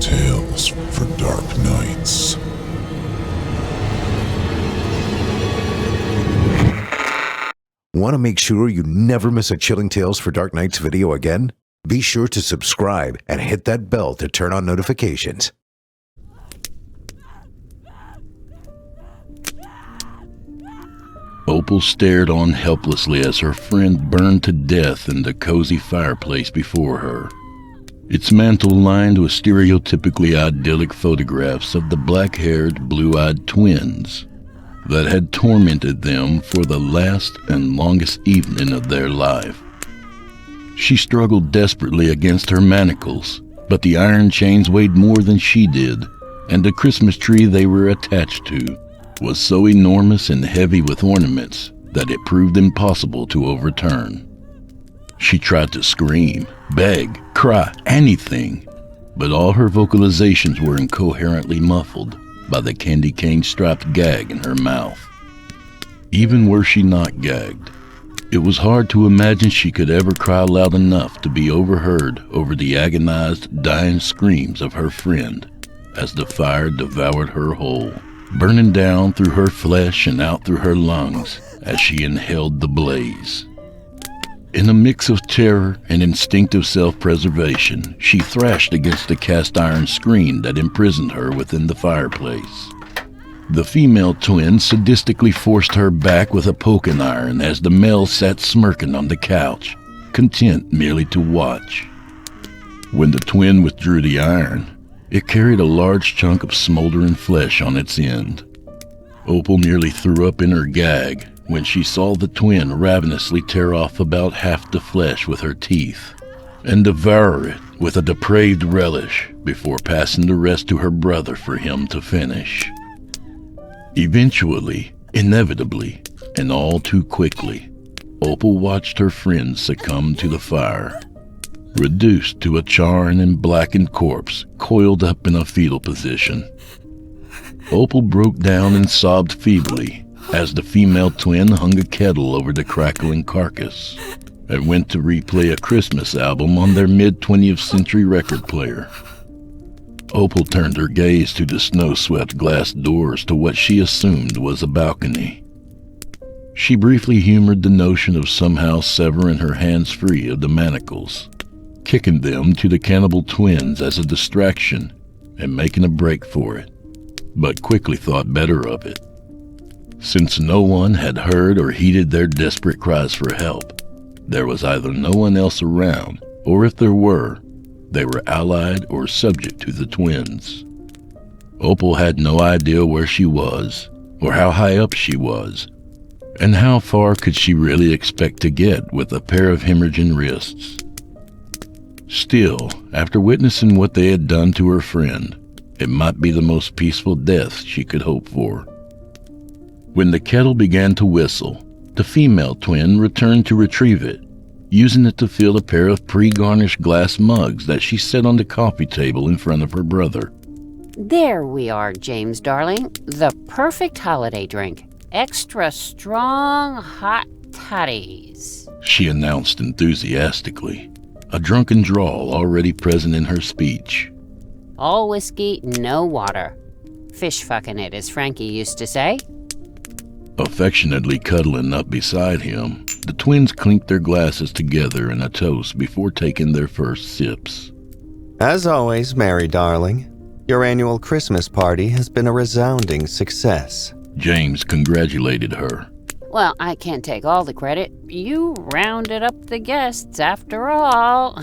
Chilling tales for dark nights. Want to make sure you never miss a Chilling Tales for Dark Nights video again? Be sure to subscribe and hit that bell to turn on notifications. Opal stared on helplessly as her friend burned to death in the cozy fireplace before her. Its mantle lined with stereotypically idyllic photographs of the black-haired, blue-eyed twins that had tormented them for the last and longest evening of their life. She struggled desperately against her manacles, but the iron chains weighed more than she did, and the Christmas tree they were attached to was so enormous and heavy with ornaments that it proved impossible to overturn. She tried to scream, beg, cry, anything, but all her vocalizations were incoherently muffled by the candy cane-striped gag in her mouth. Even were she not gagged, it was hard to imagine she could ever cry loud enough to be overheard over the agonized, dying screams of her friend as the fire devoured her whole, burning down through her flesh and out through her lungs as she inhaled the blaze. In a mix of terror and instinctive self-preservation, she thrashed against the cast-iron screen that imprisoned her within the fireplace. The female twin sadistically forced her back with a poking iron as the male sat smirking on the couch, content merely to watch. When the twin withdrew the iron, it carried a large chunk of smoldering flesh on its end. Opal nearly threw up in her gag when she saw the twin ravenously tear off about half the flesh with her teeth and devour it with a depraved relish before passing the rest to her brother for him to finish. Eventually, inevitably, and all too quickly, Opal watched her friend succumb to the fire, reduced to a charred and blackened corpse coiled up in a fetal position. Opal broke down and sobbed feebly as the female twin hung a kettle over the crackling carcass and went to replay a Christmas album on their mid-20th century record player. Opal turned her gaze to the snow-swept glass doors to what she assumed was a balcony. She briefly humored the notion of somehow severing her hands free of the manacles, kicking them to the cannibal twins as a distraction and making a break for it, but quickly thought better of it. Since no one had heard or heeded their desperate cries for help, there was either no one else around, or if there were, they were allied or subject to the twins. Opal had no idea where she was, or how high up she was, and how far could she really expect to get with a pair of hemorrhaging wrists. Still, after witnessing what they had done to her friend, it might be the most peaceful death she could hope for. When the kettle began to whistle, the female twin returned to retrieve it, using it to fill a pair of pre-garnished glass mugs that she set on the coffee table in front of her brother. There we are, James darling. The perfect holiday drink. Extra strong hot toddies, she announced enthusiastically, a drunken drawl already present in her speech. All whiskey, no water. Fish fucking it, as Frankie used to say. Affectionately cuddling up beside him, the twins clinked their glasses together in a toast before taking their first sips. As always, Mary darling, your annual Christmas party has been a resounding success. James congratulated her. Well, I can't take all the credit. You rounded up the guests after all.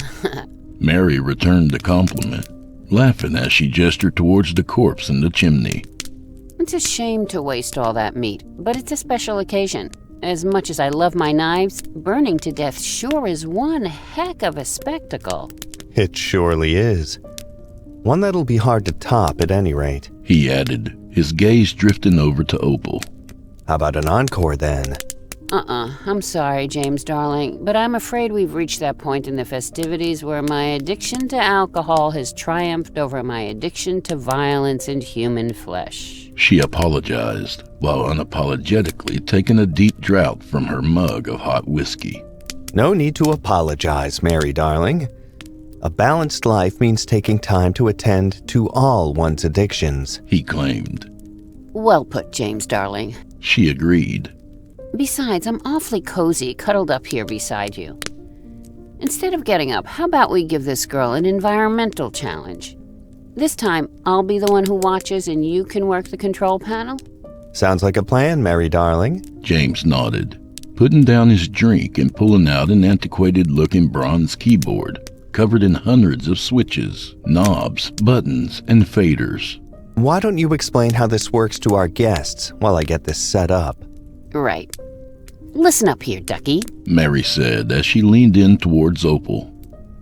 Mary returned the compliment, laughing as she gestured towards the corpse in the chimney. It's a shame to waste all that meat, but it's a special occasion. As much as I love my knives, burning to death sure is one heck of a spectacle. It surely is. One that'll be hard to top at any rate, he added, his gaze drifting over to Opal. How about an encore then? I'm sorry, James darling, but I'm afraid we've reached that point in the festivities where my addiction to alcohol has triumphed over my addiction to violence and human flesh. She apologized, while unapologetically taking a deep draught from her mug of hot whiskey. No need to apologize, Mary darling. A balanced life means taking time to attend to all one's addictions, he claimed. Well put, James, darling. She agreed. Besides, I'm awfully cozy cuddled up here beside you. Instead of getting up, how about we give this girl an environmental challenge? This time, I'll be the one who watches and you can work the control panel? Sounds like a plan, Mary darling. James nodded, putting down his drink and pulling out an antiquated-looking bronze keyboard covered in hundreds of switches, knobs, buttons, and faders. Why don't you explain how this works to our guests while I get this set up? Right. Listen up here, Ducky. Mary said as she leaned in towards Opal.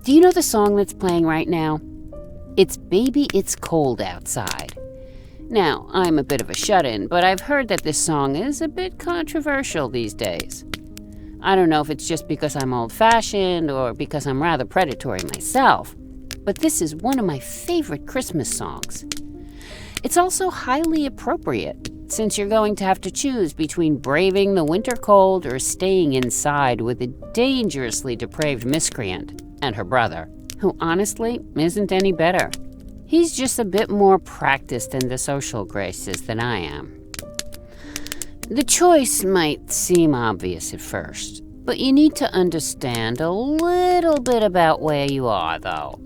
Do you know the song that's playing right now? It's Baby It's Cold Outside. Now, I'm a bit of a shut-in, but I've heard that this song is a bit controversial these days. I don't know if it's just because I'm old-fashioned or because I'm rather predatory myself, but this is one of my favorite Christmas songs. It's also highly appropriate, since you're going to have to choose between braving the winter cold or staying inside with a dangerously depraved miscreant and her brother, who honestly isn't any better. He's just a bit more practiced in the social graces than I am. The choice might seem obvious at first, but you need to understand a little bit about where you are, though.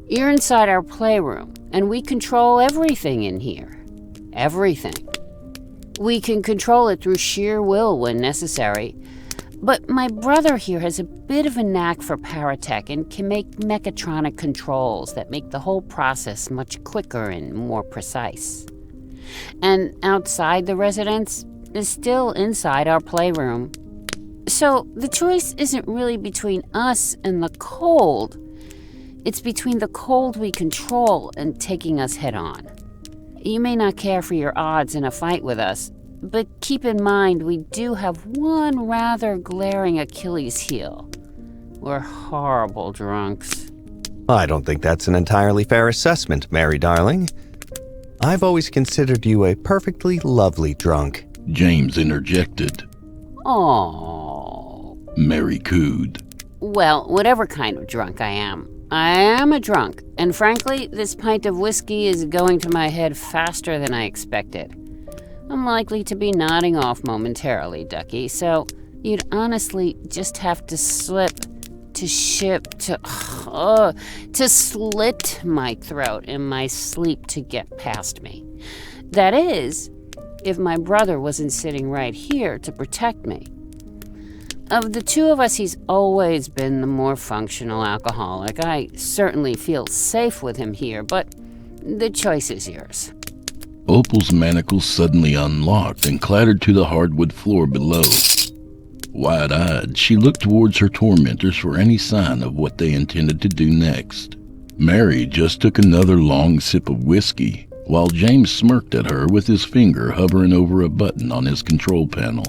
You're inside our playroom, and we control everything in here. Everything. We can control it through sheer will when necessary, but my brother here has a bit of a knack for paratech and can make mechatronic controls that make the whole process much quicker and more precise. And outside the residence is still inside our playroom. So the choice isn't really between us and the cold. It's between the cold we control and taking us head on. You may not care for your odds in a fight with us, but keep in mind we do have one rather glaring Achilles heel. We're horrible drunks. I don't think that's an entirely fair assessment, Mary darling. I've always considered you a perfectly lovely drunk. James interjected. Oh. Mary cooed. Well, whatever kind of drunk I am a drunk, and frankly, this pint of whiskey is going to my head faster than I expected. I'm likely to be nodding off momentarily, Ducky, so you'd honestly just have to slit my throat in my sleep to get past me. That is, if my brother wasn't sitting right here to protect me. Of the two of us, he's always been the more functional alcoholic. I certainly feel safe with him here, but the choice is yours. Opal's manacles suddenly unlocked and clattered to the hardwood floor below. Wide-eyed, she looked towards her tormentors for any sign of what they intended to do next. Mary just took another long sip of whiskey, while James smirked at her with his finger hovering over a button on his control panel.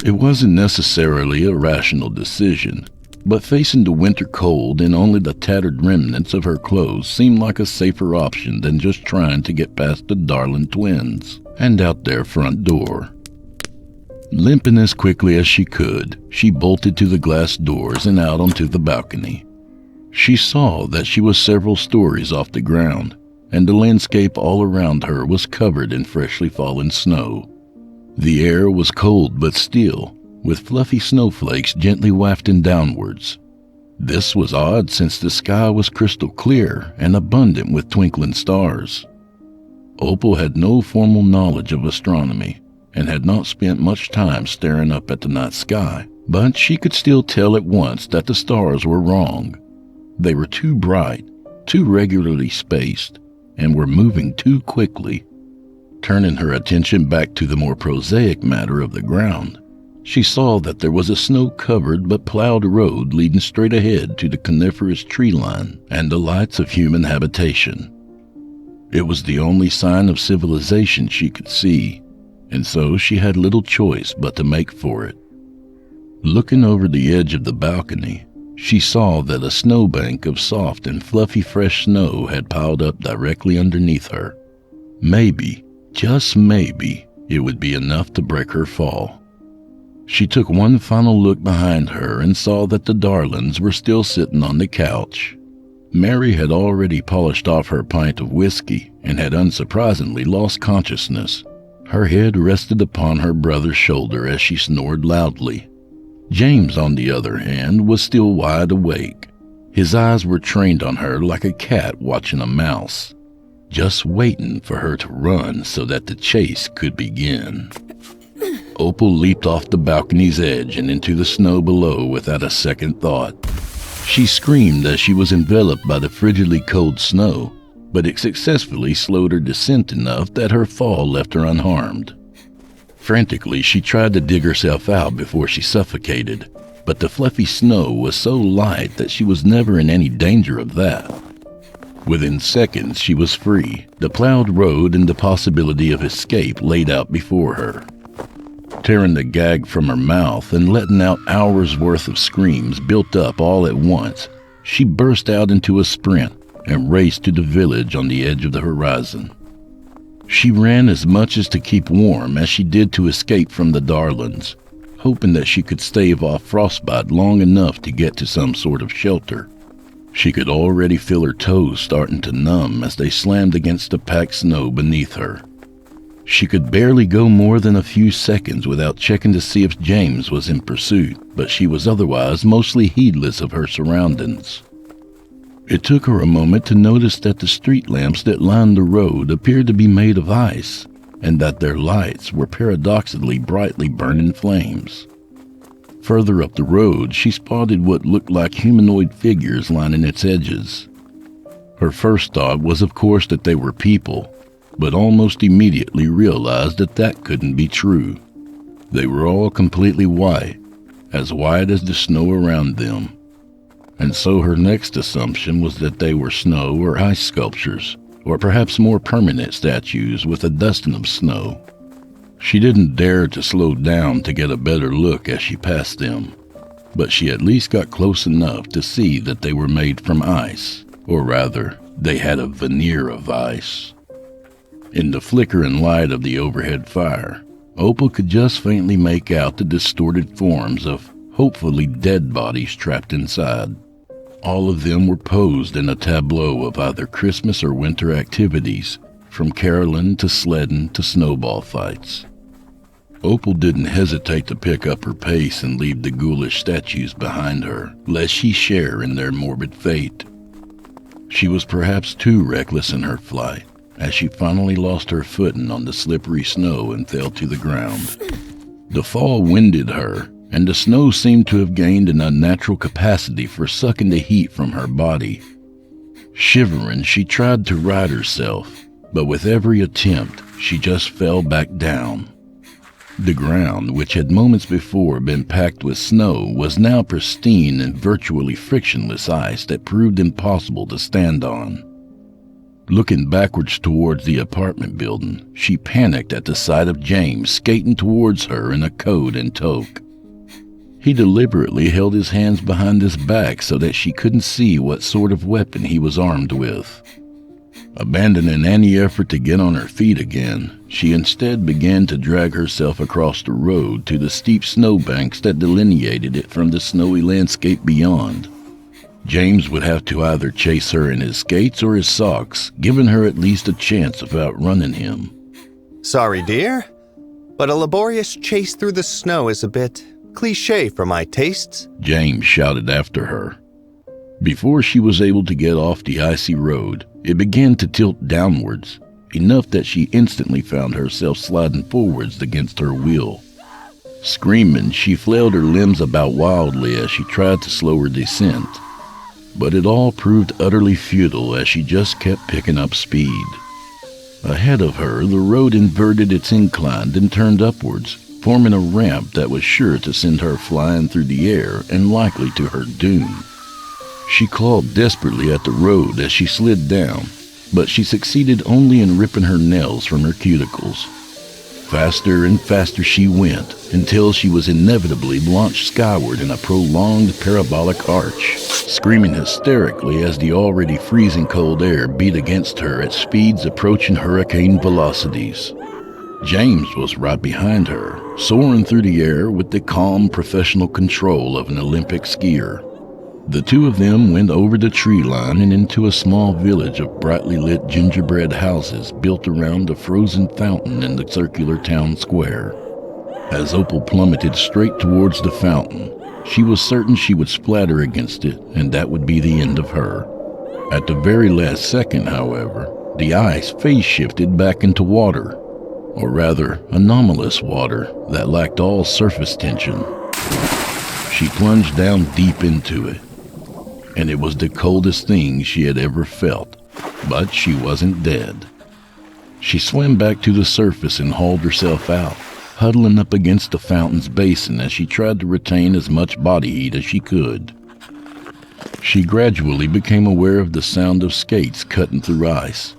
It wasn't necessarily a rational decision, but facing the winter cold in only the tattered remnants of her clothes seemed like a safer option than just trying to get past the Darling twins and out their front door. Limping as quickly as she could, she bolted to the glass doors and out onto the balcony. She saw that she was several stories off the ground, and the landscape all around her was covered in freshly fallen snow. The air was cold but still, with fluffy snowflakes gently wafting downwards. This was odd since the sky was crystal clear and abundant with twinkling stars. Opal had no formal knowledge of astronomy and had not spent much time staring up at the night sky, but she could still tell at once that the stars were wrong. They were too bright, too regularly spaced, and were moving too quickly. Turning her attention back to the more prosaic matter of the ground, she saw that there was a snow-covered but plowed road leading straight ahead to the coniferous tree line and the lights of human habitation. It was the only sign of civilization she could see, and so she had little choice but to make for it. Looking over the edge of the balcony, she saw that a snowbank of soft and fluffy fresh snow had piled up directly underneath her. Maybe, just maybe, it would be enough to break her fall. She took one final look behind her and saw that the Darlings were still sitting on the couch. Mary had already polished off her pint of whiskey and had unsurprisingly lost consciousness. Her head rested upon her brother's shoulder as she snored loudly. James, on the other hand, was still wide awake. His eyes were trained on her like a cat watching a mouse, just waiting for her to run so that the chase could begin. Opal leaped off the balcony's edge and into the snow below without a second thought. She screamed as she was enveloped by the frigidly cold snow, but it successfully slowed her descent enough that her fall left her unharmed. Frantically, she tried to dig herself out before she suffocated, but the fluffy snow was so light that she was never in any danger of that. Within seconds, she was free, the plowed road and the possibility of escape laid out before her. Tearing the gag from her mouth and letting out hours' worth of screams built up all at once, she burst out into a sprint and raced to the village on the edge of the horizon. She ran as much as to keep warm as she did to escape from the Darlings, hoping that she could stave off frostbite long enough to get to some sort of shelter. She could already feel her toes starting to numb as they slammed against the packed snow beneath her. She could barely go more than a few seconds without checking to see if James was in pursuit, but she was otherwise mostly heedless of her surroundings. It took her a moment to notice that the street lamps that lined the road appeared to be made of ice, and that their lights were paradoxically brightly burning flames. Further up the road, she spotted what looked like humanoid figures lining its edges. Her first thought was, of course, that they were people, but almost immediately realized that that couldn't be true. They were all completely white as the snow around them. And so her next assumption was that they were snow or ice sculptures, or perhaps more permanent statues with a dusting of snow. She didn't dare to slow down to get a better look as she passed them, but she at least got close enough to see that they were made from ice, or rather, they had a veneer of ice. In the flickering light of the overhead fire, Opal could just faintly make out the distorted forms of hopefully dead bodies trapped inside. All of them were posed in a tableau of either Christmas or winter activities, from caroling to sledding to snowball fights. Opal didn't hesitate to pick up her pace and leave the ghoulish statues behind her, lest she share in their morbid fate. She was perhaps too reckless in her flight, as she finally lost her footing on the slippery snow and fell to the ground. The fall winded her, and the snow seemed to have gained an unnatural capacity for sucking the heat from her body. Shivering, she tried to right herself, but with every attempt, she just fell back down. The ground, which had moments before been packed with snow, was now pristine and virtually frictionless ice that proved impossible to stand on. Looking backwards towards the apartment building, she panicked at the sight of James skating towards her in a coat and toque. He deliberately held his hands behind his back so that she couldn't see what sort of weapon he was armed with. Abandoning any effort to get on her feet again, she instead began to drag herself across the road to the steep snowbanks that delineated it from the snowy landscape beyond. James would have to either chase her in his skates or his socks, giving her at least a chance of outrunning him. Sorry, dear, but a laborious chase through the snow is a bit cliché for my tastes, James shouted after her. Before she was able to get off the icy road, it began to tilt downwards, enough that she instantly found herself sliding forwards against her wheel. Screaming, she flailed her limbs about wildly as she tried to slow her descent. But it all proved utterly futile as she just kept picking up speed. Ahead of her, the road inverted its incline and turned upwards, forming a ramp that was sure to send her flying through the air and likely to her doom. She clawed desperately at the road as she slid down, but she succeeded only in ripping her nails from her cuticles. Faster and faster she went, until she was inevitably launched skyward in a prolonged parabolic arch, screaming hysterically as the already freezing cold air beat against her at speeds approaching hurricane velocities. James was right behind her, soaring through the air with the calm professional control of an Olympic skier. The two of them went over the tree line and into a small village of brightly lit gingerbread houses built around a frozen fountain in the circular town square. As Opal plummeted straight towards the fountain, she was certain she would splatter against it, and that would be the end of her. At the very last second, however, the ice phase-shifted back into water, or rather, anomalous water that lacked all surface tension. She plunged down deep into it, and it was the coldest thing she had ever felt, but she wasn't dead. She swam back to the surface and hauled herself out, huddling up against the fountain's basin as she tried to retain as much body heat as she could. She gradually became aware of the sound of skates cutting through ice.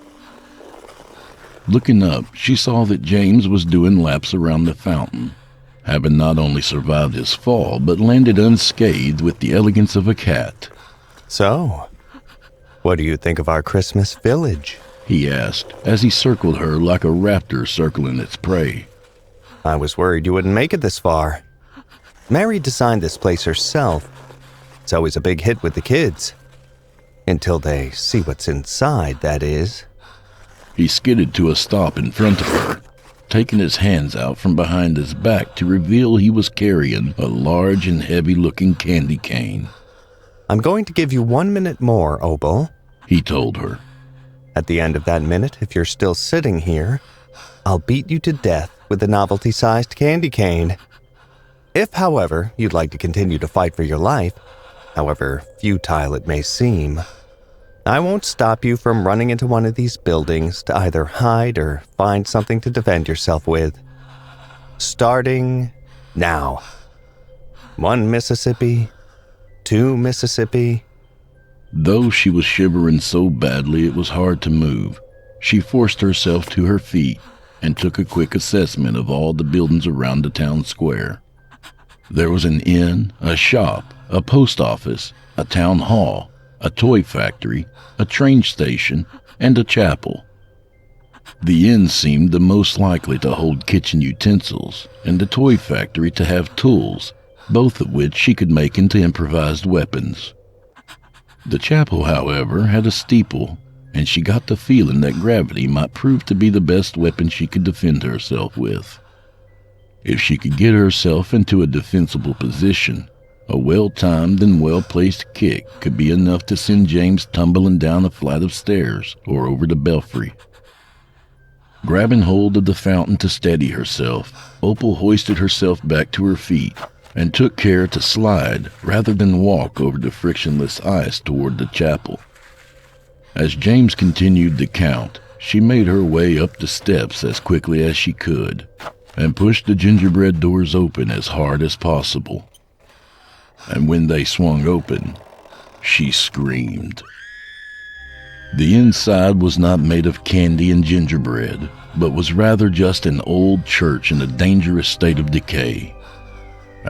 Looking up, she saw that James was doing laps around the fountain, having not only survived his fall, but landed unscathed with the elegance of a cat. So, what do you think of our Christmas village? He asked, as he circled her like a raptor circling its prey. I was worried you wouldn't make it this far. Mary designed this place herself. It's always a big hit with the kids. Until they see what's inside, that is. He skidded to a stop in front of her, taking his hands out from behind his back to reveal he was carrying a large and heavy-looking candy cane. I'm going to give you 1 minute more, Opal, he told her. At the end of that minute, if you're still sitting here, I'll beat you to death with a novelty-sized candy cane. If, however, you'd like to continue to fight for your life, however futile it may seem, I won't stop you from running into one of these buildings to either hide or find something to defend yourself with. Starting now. 1 Mississippi, 2 Mississippi. Though she was shivering so badly it was hard to move, she forced herself to her feet and took a quick assessment of all the buildings around the town square. There was an inn, a shop, a post office, a town hall, a toy factory, a train station, and a chapel. The inn seemed the most likely to hold kitchen utensils, and the toy factory to have tools, both of which she could make into improvised weapons. The chapel, however, had a steeple, and she got the feeling that gravity might prove to be the best weapon she could defend herself with. If she could get herself into a defensible position, a well-timed and well-placed kick could be enough to send James tumbling down a flight of stairs or over the belfry. Grabbing hold of the fountain to steady herself, Opal hoisted herself back to her feet and took care to slide rather than walk over the frictionless ice toward the chapel. As James continued to count, she made her way up the steps as quickly as she could and pushed the gingerbread doors open as hard as possible. And when they swung open, she screamed. The inside was not made of candy and gingerbread, but was rather just an old church in a dangerous state of decay.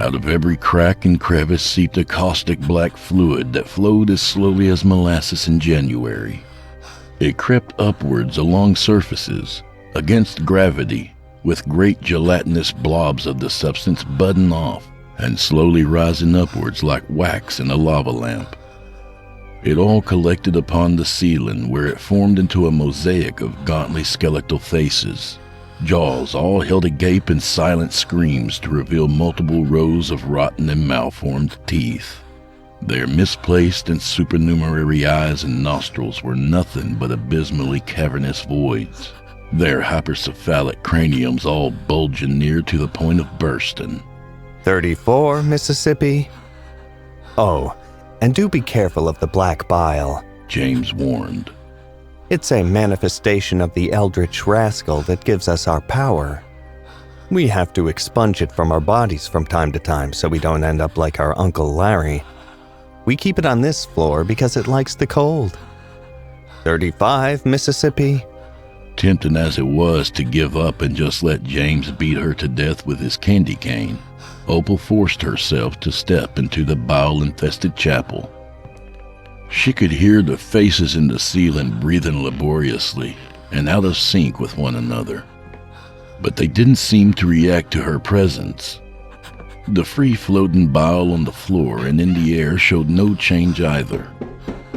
Out of every crack and crevice seeped a caustic black fluid that flowed as slowly as molasses in January. It crept upwards along surfaces, against gravity, with great gelatinous blobs of the substance budding off and slowly rising upwards like wax in a lava lamp. It all collected upon the ceiling, where it formed into a mosaic of gauntly skeletal faces, jaws all held agape in silent screams to reveal multiple rows of rotten and malformed teeth. Their misplaced and supernumerary eyes and nostrils were nothing but abysmally cavernous voids, their hypercephalic craniums all bulging near to the point of bursting. 34, Mississippi. Oh, and do be careful of the black bile, James warned. It's a manifestation of the eldritch rascal that gives us our power. We have to expunge it from our bodies from time to time so we don't end up like our Uncle Larry. We keep it on this floor because it likes the cold. 35, Mississippi. Tempting as it was to give up and just let James beat her to death with his candy cane, Opal forced herself to step into the bile-infested chapel. She could hear the faces in the ceiling breathing laboriously and out of sync with one another. but they didn't seem to react to her presence. The free-floating bile on the floor and in the air showed no change either.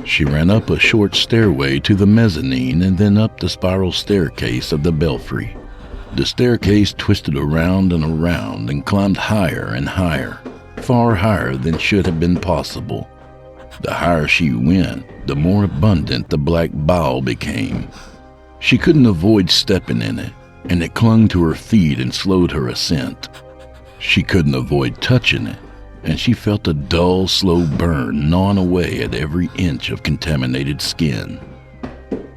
She ran up a short stairway to the mezzanine and then up the spiral staircase of the belfry. The staircase twisted around and around and climbed higher and higher, far higher than should have been possible. The higher she went, the more abundant the black bile became. She couldn't avoid stepping in it, and it clung to her feet and slowed her ascent. She couldn't avoid touching it, and she felt a dull, slow burn gnawing away at every inch of contaminated skin.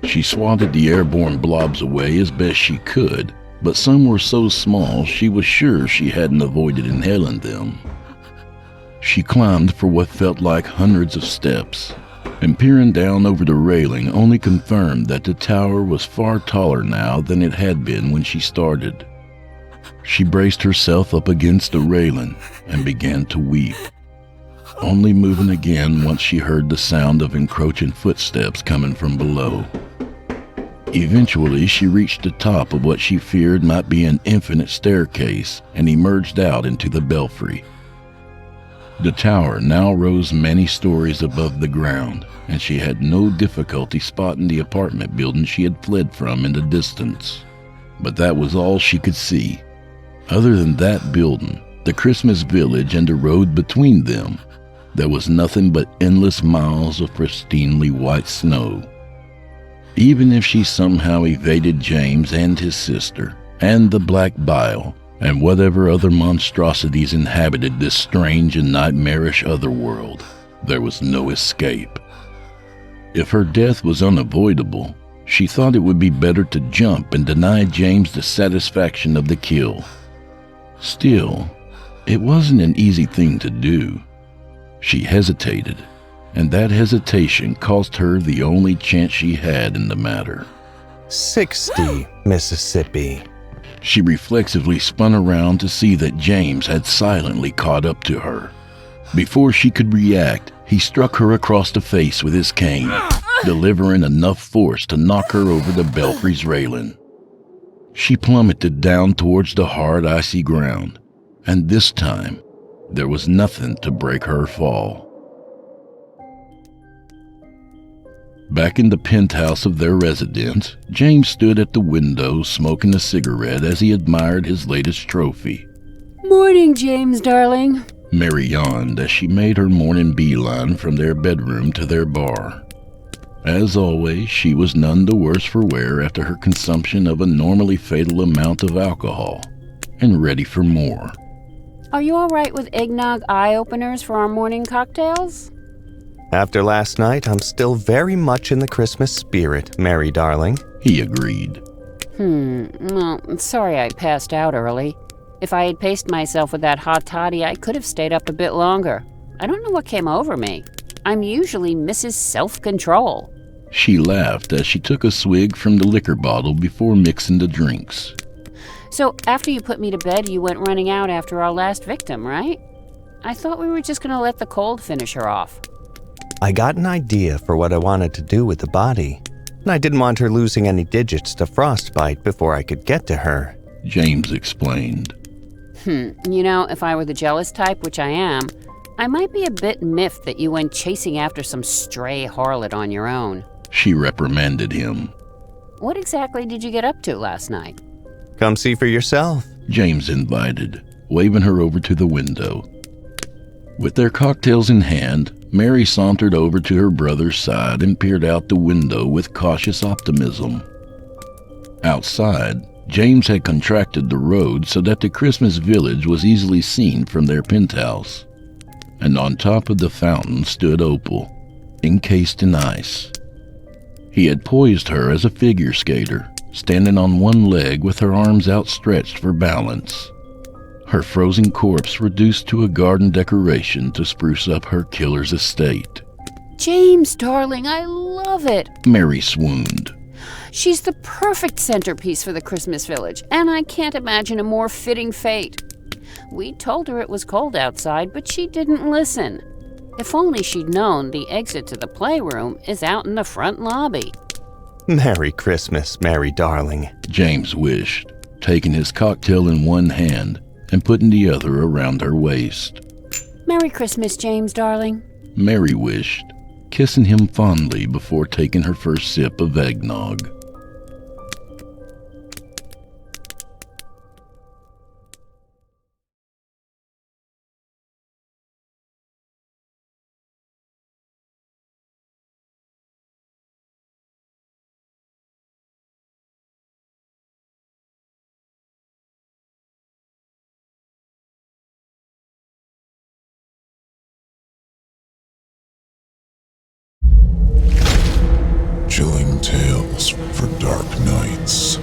She swatted the airborne blobs away as best she could, but some were so small she was sure she hadn't avoided inhaling them. She climbed for what felt like hundreds of steps, and peering down over the railing only confirmed that the tower was far taller now than it had been when she started. She braced herself up against the railing and began to weep, only moving again once she heard the sound of encroaching footsteps coming from below. Eventually, she reached the top of what she feared might be an infinite staircase and emerged out into the belfry. The tower now rose many stories above the ground, and she had no difficulty spotting the apartment building she had fled from in the distance. But that was all she could see. Other than that building, the Christmas village and the road between them, there was nothing but endless miles of pristinely white snow. Even if she somehow evaded James and his sister, and the black bile, and whatever other monstrosities inhabited this strange and nightmarish otherworld, there was no escape. If her death was unavoidable, she thought it would be better to jump and deny James the satisfaction of the kill. Still, it wasn't an easy thing to do. She hesitated, and that hesitation cost her the only chance she had in the matter. 60, Mississippi. She reflexively spun around to see that James had silently caught up to her. Before she could react, he struck her across the face with his cane, delivering enough force to knock her over the belfry's railing. She plummeted down towards the hard, icy ground, and this time, there was nothing to break her fall. Back in the penthouse of their residence, James stood at the window smoking a cigarette as he admired his latest trophy. Morning, James, darling. Mary yawned as she made her morning beeline from their bedroom to their bar. As always, she was none the worse for wear after her consumption of a normally fatal amount of alcohol, and ready for more. Are you all right with eggnog eye-openers for our morning cocktails? After last night, I'm still very much in the Christmas spirit, Mary darling. He agreed. Well, sorry I passed out early. If I had paced myself with that hot toddy, I could have stayed up a bit longer. I don't know what came over me. I'm usually Mrs. Self-Control. She laughed as she took a swig from the liquor bottle before mixing the drinks. So after you put me to bed, you went running out after our last victim, right? I thought we were just going to let the cold finish her off. I got an idea for what I wanted to do with the body, and I didn't want her losing any digits to frostbite before I could get to her, James explained. You know, if I were the jealous type, which I am, I might be a bit miffed that you went chasing after some stray harlot on your own. She reprimanded him. What exactly did you get up to last night? Come see for yourself, James invited, waving her over to the window. With their cocktails in hand, Mary sauntered over to her brother's side and peered out the window with cautious optimism. Outside, James had contracted the road so that the Christmas village was easily seen from their penthouse, and on top of the fountain stood Opal, encased in ice. He had poised her as a figure skater, standing on one leg with her arms outstretched for balance. Her frozen corpse reduced to a garden decoration to spruce up her killer's estate. James, darling, I love it. Mary swooned. She's the perfect centerpiece for the Christmas village, and I can't imagine a more fitting fate. We told her it was cold outside, but she didn't listen. If only she'd known the exit to the playroom is out in the front lobby. Merry Christmas, Mary darling, James wished. taking his cocktail in one hand and putting the other around her waist. Merry Christmas, James, darling. Mary wished, kissing him fondly before taking her first sip of eggnog. Chilling tales for dark nights.